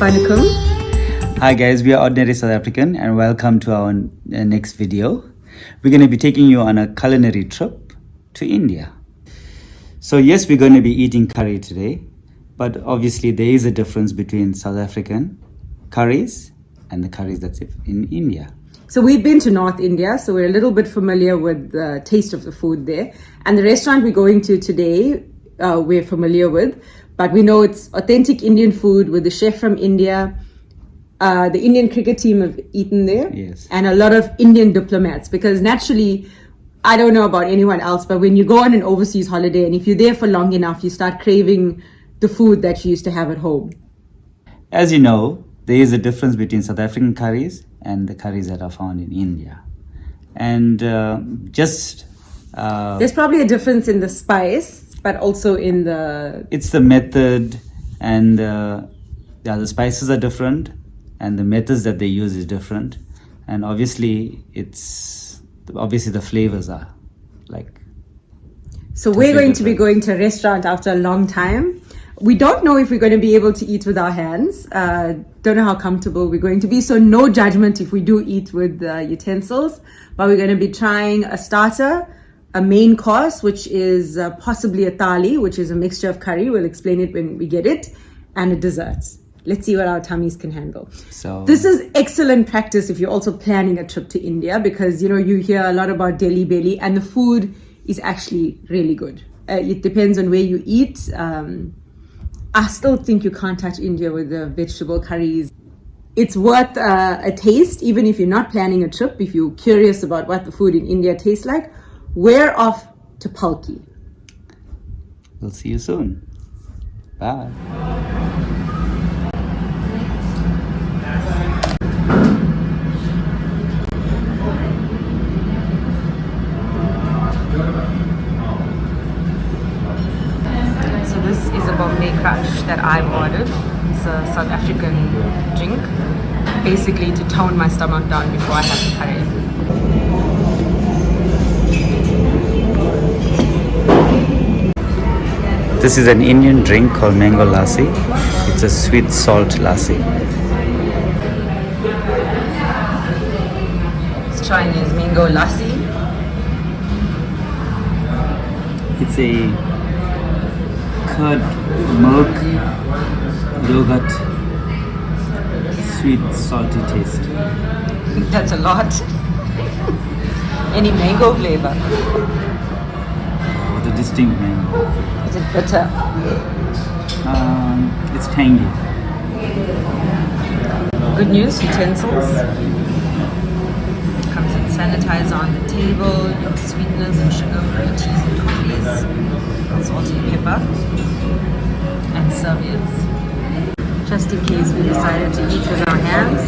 Assalamualaikum. Hi guys, we are Ordinary South African and welcome to our next video. We're going to be taking you on a culinary trip to India. So yes, we're going to be eating curry today, but obviously there is a difference between South African curries and the curries that's in India. So we've been to North India, so we're a little bit familiar with the taste of the food there. And the restaurant we're going to today, we're familiar with, but we know it's authentic Indian food with the chef from India. The Indian cricket team have eaten there. Yes. And a lot of Indian diplomats, because naturally, I don't know about anyone else, but when you go on an overseas holiday and if you're there for long enough, you start craving the food that you used to have at home. As you know, there is a difference between South African curries and the curries that are found in India. And there's probably a difference in the spice, but also in the... It's the method, and the spices are different, and the methods that they use is different. And obviously the flavors are like... So we're going to be going to a restaurant after a long time. We don't know if we're going to be able to eat with our hands. Don't know how comfortable we're going to be. So no judgment if we do eat with utensils. But we're going to be trying a starter, a main course, which is possibly a thali, which is a mixture of curry. We'll explain it when we get it. And a dessert. Let's see what our tummies can handle. So this is excellent practice if you're also planning a trip to India, because you hear a lot about Delhi belly and the food is actually really good. It depends on where you eat. I still think you can't touch India with the vegetable curries. It's worth a taste, even if you're not planning a trip. If you're curious about what the food in India tastes like, we're off to Palki. We'll see you soon. Bye. This is a Bombay Crush that I've ordered. It's a South African drink, basically to tone my stomach down before I have the curry. This is an Indian drink called mango lassi. It's a sweet salt lassi. It's Chinese mango lassi. It's a curd, milk, yogurt, sweet, salty taste. That's a lot. Any mango flavor? With a distinct mango. Is it bitter? It's tangy. Good news, utensils. Comes with sanitizer on the table, your sweeteners and sugar for your teas and coffees, salt and pepper, and serviettes. Just in case we decided to eat with our hands,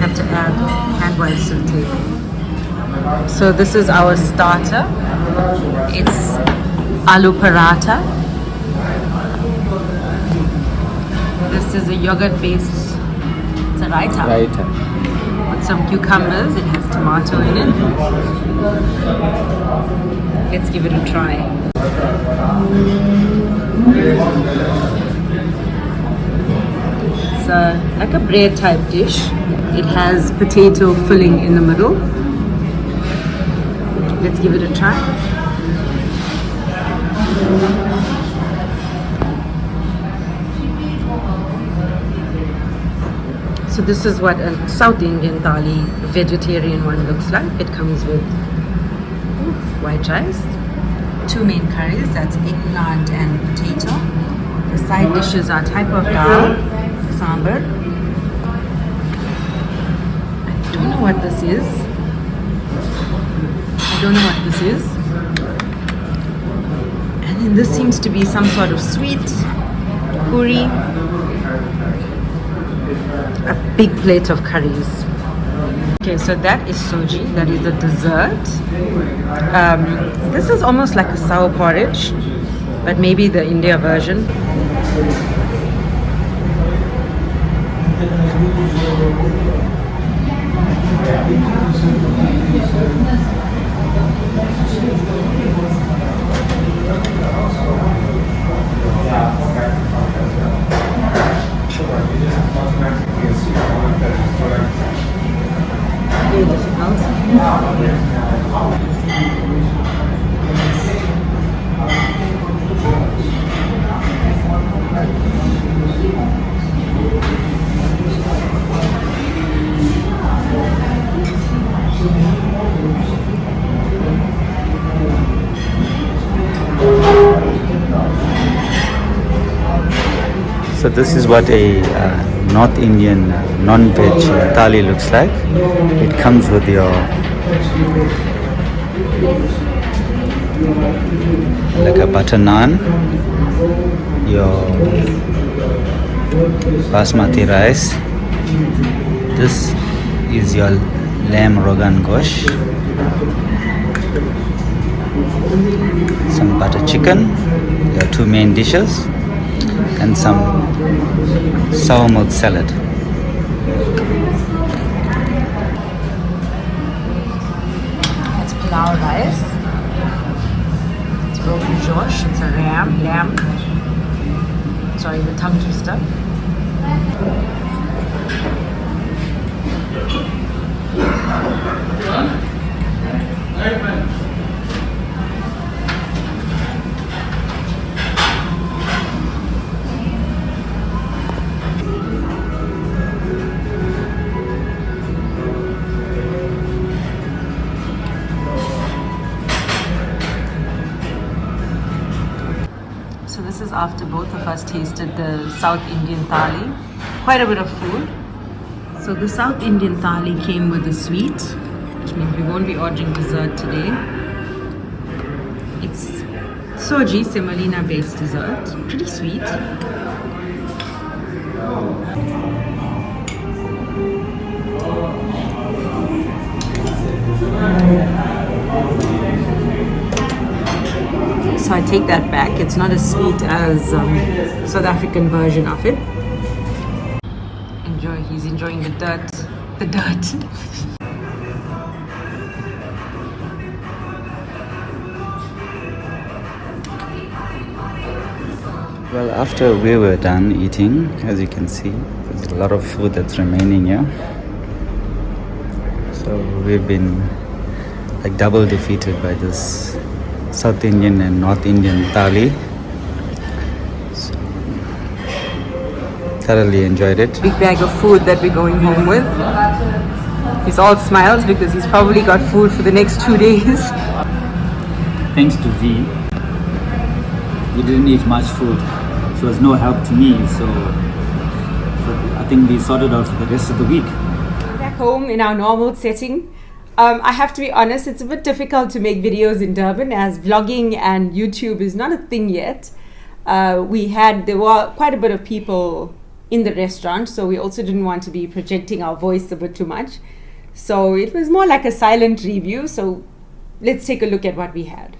have to add hand wipes to the table. So this is our starter. It's aloo paratha. This is a yogurt-based, it's a raita. With some cucumbers, it has tomato in it. Let's give it a try. It's like a bread type dish. It has potato filling in the middle. Let's give it a try. So this is what a South Indian thali, vegetarian one, looks like. It comes with white rice, two main curries, that's eggplant and potato. The side dishes are type of dal, sambar. I don't know what this is. And then this seems to be some sort of sweet puri. A big plate of curries. Okay, so that is soji, that is the dessert. This is almost like a sour porridge, but maybe the India version. So this is what a North Indian non-veg thali looks like. It comes with your like a butter naan, your basmati rice. This is your lamb rogan gosh, some butter chicken, your two main dishes, and some sour milk salad. It's palau rice. It's rogan josh. It's a lamb. Sorry, the tongue twister. So this is after both of us tasted the South Indian thali. Quite a bit of food. So the South Indian thali came with a sweet, which means we won't be ordering dessert today. It's soji semolina based dessert. Pretty sweet. So I take that back. It's not as sweet as South African version of it. Enjoy. He's enjoying the dirt. The dirt. Well, after we were done eating, as you can see, there's a lot of food that's remaining here. So we've been like double defeated by this South Indian and North Indian thali. So, thoroughly enjoyed it. Big bag of food that we're going home with. He's all smiles because he's probably got food for the next 2 days. Thanks to V, we didn't eat much food. She was no help to me, so I think we sorted out for the rest of the week. Back home in our normal setting. I have to be honest, it's a bit difficult to make videos in Durban as vlogging and YouTube is not a thing yet. There were quite a bit of people in the restaurant, so we also didn't want to be projecting our voice a bit too much. So it was more like a silent review. So let's take a look at what we had.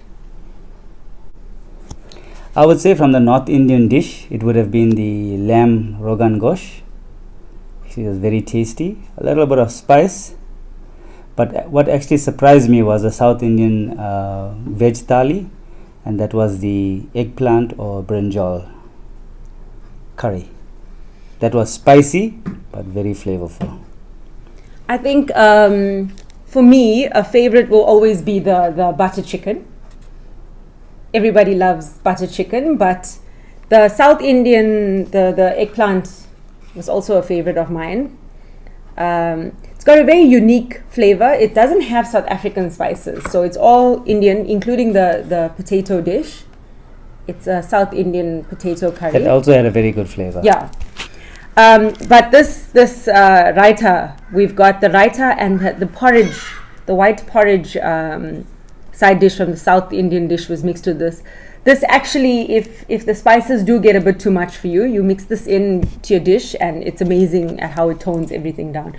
I would say from the North Indian dish, it would have been the lamb rogan gosh. It was very tasty, a little bit of spice. But what actually surprised me was the South Indian veg thali, and that was the eggplant or brinjal curry. That was spicy but very flavorful. I think for me, a favorite will always be the butter chicken. Everybody loves butter chicken, but the South Indian, the eggplant was also a favorite of mine. It's got a very unique flavor. It doesn't have South African spices, so it's all Indian, including the potato dish. It's a South Indian potato curry. It also had a very good flavor. Yeah. But this raita, we've got the raita and the porridge, the white porridge side dish from the South Indian dish was mixed with this. This actually, if the spices do get a bit too much for you, you mix this into your dish and it's amazing at how it tones everything down.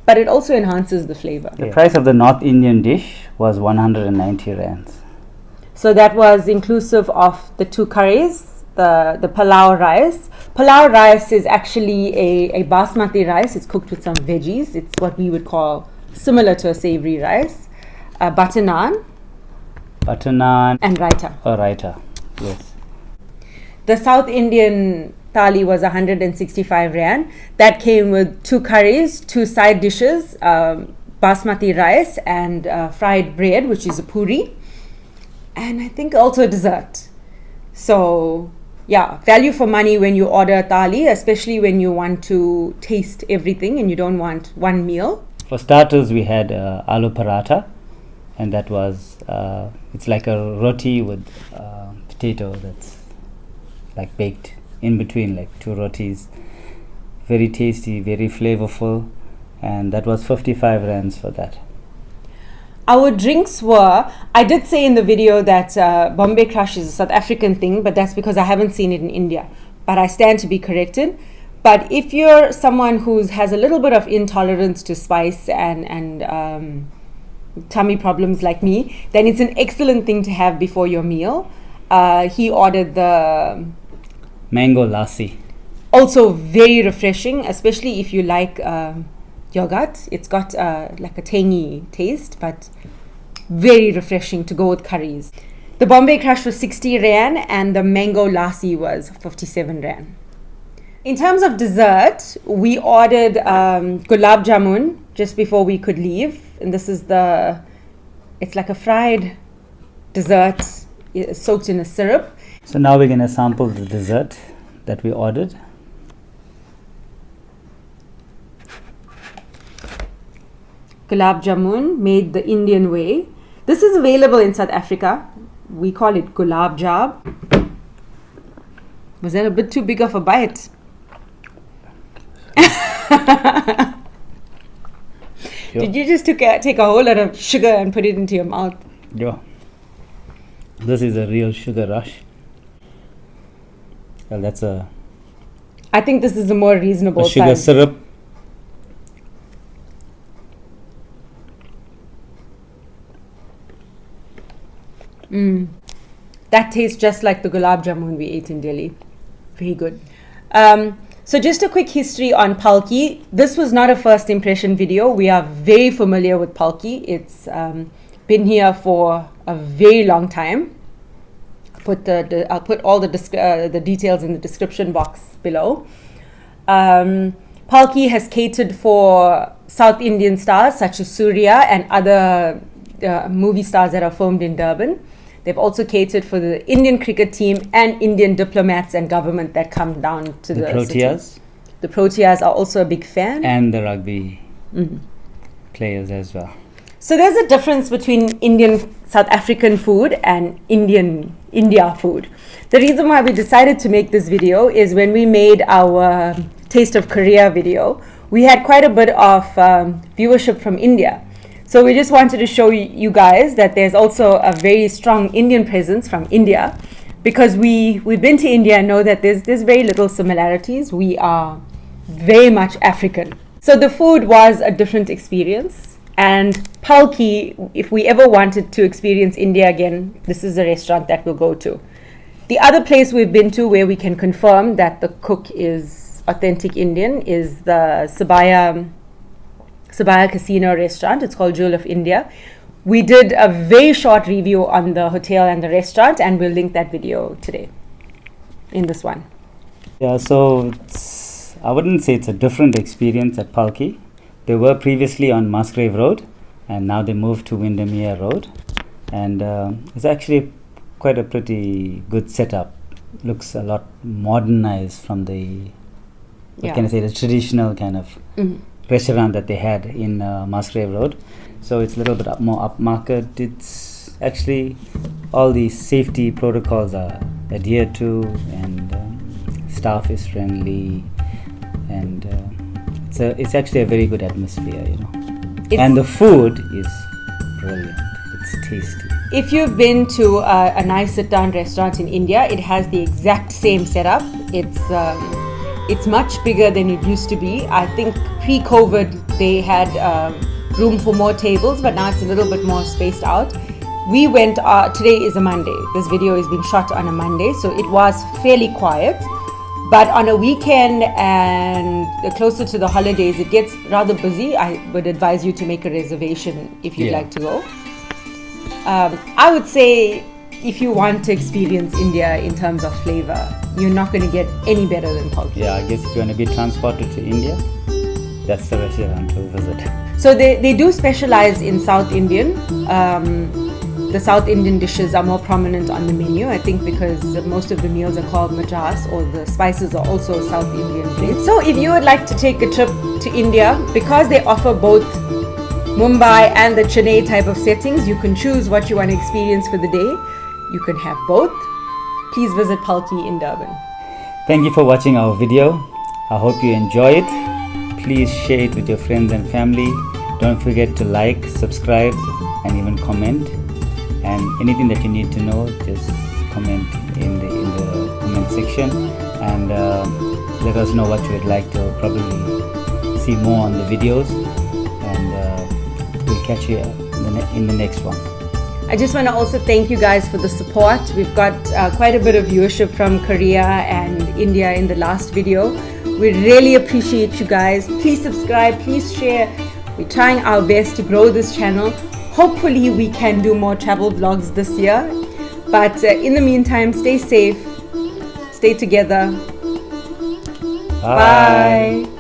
But it also enhances the flavor. The price of the North Indian dish was 190 rands. So that was inclusive of the two curries, the palau rice. Palau rice is actually a basmati rice. It's cooked with some veggies. It's what we would call similar to a savory rice. Butter naan. Butter naan. And raita. Oh, raita, yes. The South Indian thali was 165 rand. That came with two curries, two side dishes, basmati rice and fried bread, which is a puri, and I think also a dessert. So yeah, value for money when you order thali, especially when you want to taste everything and you don't want one meal. For starters, we had aloo paratha, and that was it's like a roti with potato that's like baked in between, like two rotis. Very tasty, very flavorful, and that was 55 rands for that. Our drinks were, I did say in the video that Bombay Crush is a South African thing, but that's because I haven't seen it in India. But I stand to be corrected. But if you're someone who has a little bit of intolerance to spice and tummy problems like me, then it's an excellent thing to have before your meal. He ordered the Mango lassi. Also very refreshing, especially if you like yogurt. It's got like a tangy taste, but very refreshing to go with curries. The Bombay Crush was 60 rand and the mango lassi was 57 rand. In terms of dessert, we ordered gulab jamun just before we could leave, and this is it's like a fried dessert soaked in a syrup. So now we're going to sample the dessert that we ordered. Gulab jamun made the Indian way. This is available in South Africa. We call it gulab jab. Was that a bit too big of a bite? Did you just take a whole lot of sugar and put it into your mouth? Yeah. This is a real sugar rush. Well, that's I think this is a more reasonable sugar size. syrup. That tastes just like the gulab jamun we ate in Delhi. Very good. So just a quick history on Palki. This was not a first impression video. We are very familiar with Palki. It's been here for a very long time. I'll put all the details in the description box below. Palki has catered for South Indian stars such as Surya and other movie stars that are filmed in Durban. They've also catered for the Indian cricket team and Indian diplomats and government that come down to the Proteas. city. The Proteas are also a big fan. And the rugby players as well. So there's a difference between Indian South African food and India food. The reason why we decided to make this video is when we made our Taste of Korea video, we had quite a bit of viewership from India. So we just wanted to show you guys that there's also a very strong Indian presence from India, because we've been to India and know that there's very little similarities. We are very much African. So the food was a different experience. And Palki, if we ever wanted to experience India again, this is a restaurant that we'll go to. The other place we've been to where we can confirm that the cook is authentic Indian is the Sabaya Casino restaurant. It's called Jewel of India. We did a very short review on the hotel and the restaurant, and we'll link that video today in this one. Yeah, so I wouldn't say it's a different experience at Palki. They were previously on Musgrave Road, and now they moved to Windermere Road. And it's actually quite a pretty good setup. Looks a lot modernized from the, the traditional kind of restaurant that they had in Musgrave Road. So it's a little bit more upmarket. It's actually all the safety protocols are adhered to, and staff is friendly, and it's actually a very good atmosphere, you know. And the food is brilliant. It's tasty. If you've been to a nice sit-down restaurant in India, it has the exact same setup. It's much bigger than it used to be. I think pre-COVID they had room for more tables, but now it's a little bit more spaced out. We went, today is a Monday. This video is being shot on a Monday, so it was fairly quiet. But on a weekend and closer to the holidays, it gets rather busy. I would advise you to make a reservation if you'd like to go. I would say if you want to experience India in terms of flavor, you're not going to get any better than Palki. Yeah, I guess if you want to be transported to India, that's the restaurant to visit. So they do specialize in South Indian. The South Indian dishes are more prominent on the menu, I think, because most of the meals are called majas, or the spices are also South Indian based. So if you would like to take a trip to India, because they offer both Mumbai and the Chennai type of settings, you can choose what you want to experience for the day. You can have both. Please visit Palki in Durban. Thank you for watching our video. I hope you enjoy it. Please share it with your friends and family. Don't forget to like, subscribe, and even comment. And anything that you need to know, just comment in the comment section, and let us know what you would like to probably see more on the videos, and we'll catch you in the next one. I just want to also thank you guys for the support. We've got quite a bit of viewership from Korea and India in the last video. We really appreciate you guys. Please subscribe, please share. We're trying our best to grow this channel. Hopefully we can do more travel vlogs this year. But in the meantime, stay safe, stay together. Bye. Bye.